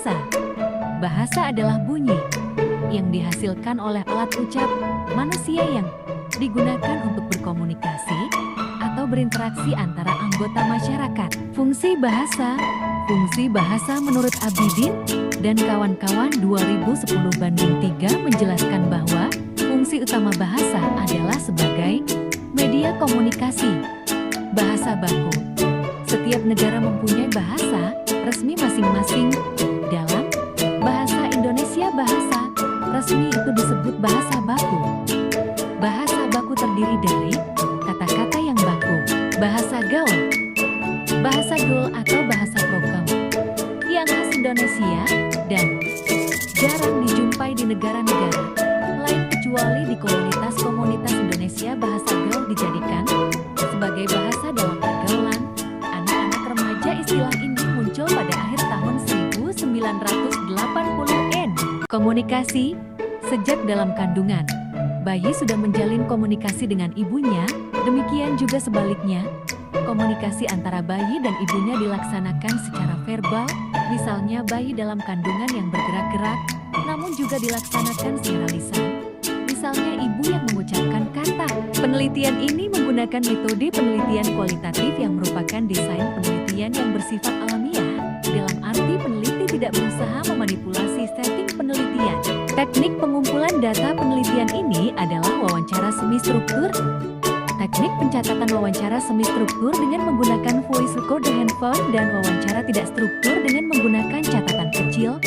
bahasa. Bahasa adalah bunyi yang dihasilkan oleh alat ucap manusia yang digunakan untuk berkomunikasi atau berinteraksi antara anggota masyarakat. Fungsi bahasa. Fungsi bahasa menurut Abidin dan kawan-kawan 2010/3 menjelaskan bahwa fungsi utama bahasa adalah sebagai media komunikasi. Bahasa baku. Setiap negara mempunyai bahasa resmi masing-masing. Dalam bahasa Indonesia, bahasa resmi itu disebut bahasa baku. Bahasa baku terdiri dari kata-kata yang baku. Bahasa gaul. Bahasa gaul atau bahasa prokem yang khas Indonesia dan jarang dijumpai di negara-negara lain kecuali di komunitas-komunitas Indonesia. Bahasa gaul dijadikan sebagai bahasa dalam pergaulan anak-anak remaja. Istilah ini muncul pada akhir tahun 1980-an. Komunikasi. Sejak dalam kandungan, bayi sudah menjalin komunikasi dengan ibunya, demikian juga sebaliknya. Komunikasi antara bayi dan ibunya dilaksanakan secara verbal, misalnya bayi dalam kandungan yang bergerak-gerak, namun juga dilaksanakan secara lisan. Misalnya ibu yang mengucapkan kata. Penelitian ini menggunakan metode penelitian kualitatif yang merupakan desain penelitian yang bersifat alamiah. Dalam arti peneliti tidak berusaha memanipulasi setting penelitian. Teknik pengumpulan data penelitian ini adalah wawancara semi struktur. Teknik pencatatan wawancara semi struktur dengan menggunakan voice recorder handphone dan wawancara tidak struktur dengan menggunakan catatan kecil.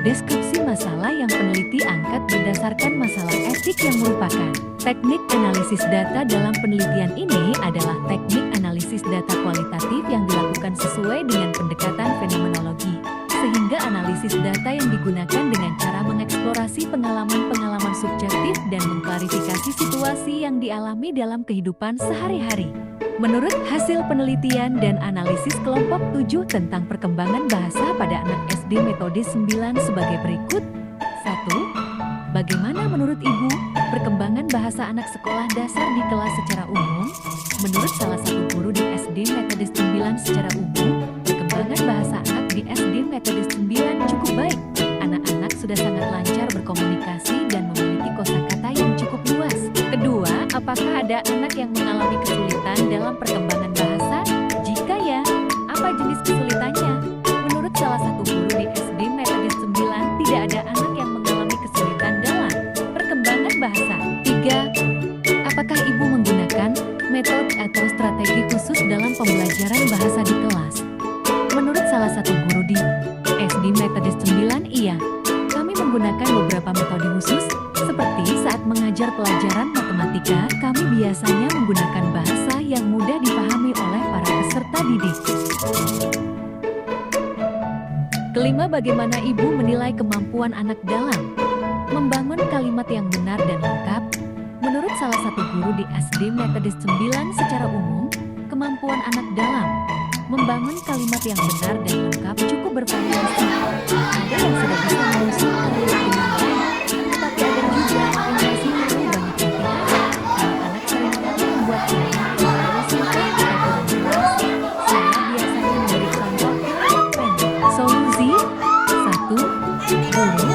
Deskripsi masalah yang peneliti angkat berdasarkan masalah etik yang merupakan teknik analisis data. Dalam penelitian ini adalah teknik analisis data kualitatif yang dilakukan sesuai dengan pendekatan fenomenologi, sehingga analisis data yang digunakan dengan cara mengeksplorasi pengalaman-pengalaman subjektif dan mengklarifikasi situasi yang dialami dalam kehidupan sehari-hari. Menurut hasil penelitian dan analisis kelompok 7 tentang perkembangan bahasa pada anak SD metode 9 sebagai berikut. 1. Bagaimana menurut Ibu perkembangan bahasa anak sekolah dasar di kelas secara umum? Menurut salah satu guru di SD metode 9 secara umum, perkembangan bahasa anak di SD metode 9 cukup baik. Anak-anak sudah sangat lancar berkomunikasi dan memiliki kosakata yang cukup luas. Kedua, apakah ada anak yang mengalami kesulitan dalam perkembangan bahasa? Jika ya, apa jenis kesulitannya? Menurut salah satu guru di SD metode 9, tidak ada anak yang mengalami kesulitan dalam perkembangan bahasa. 3. Apakah Ibu menggunakan metode atau strategi khusus dalam pembelajaran bahasa di kelas? Menurut salah satu guru di SD metode 9, iya. Kami menggunakan beberapa metode khusus, seperti saat mengajar pelajaran matematika, kami biasanya menggunakan bahasa yang mudah dipahami oleh para peserta didik. Kelima, bagaimana Ibu menilai kemampuan anak dalam membangun kalimat yang benar dan lengkap? Menurut salah satu guru di SD metode 9 secara umum, kemampuan anak dalam membangun kalimat yang benar dan lengkap cukup bervariasi. Ada yang sudah bisa menyusun kalimat dengan baik, tetapi ada juga yang masih perlu banyak latihan. Anak-anak seringkali membuat kalimat yang terlalu singkat atau kurang jelas. Saya biasanya memberi contoh kalimat pendek. Solusi 1. Guru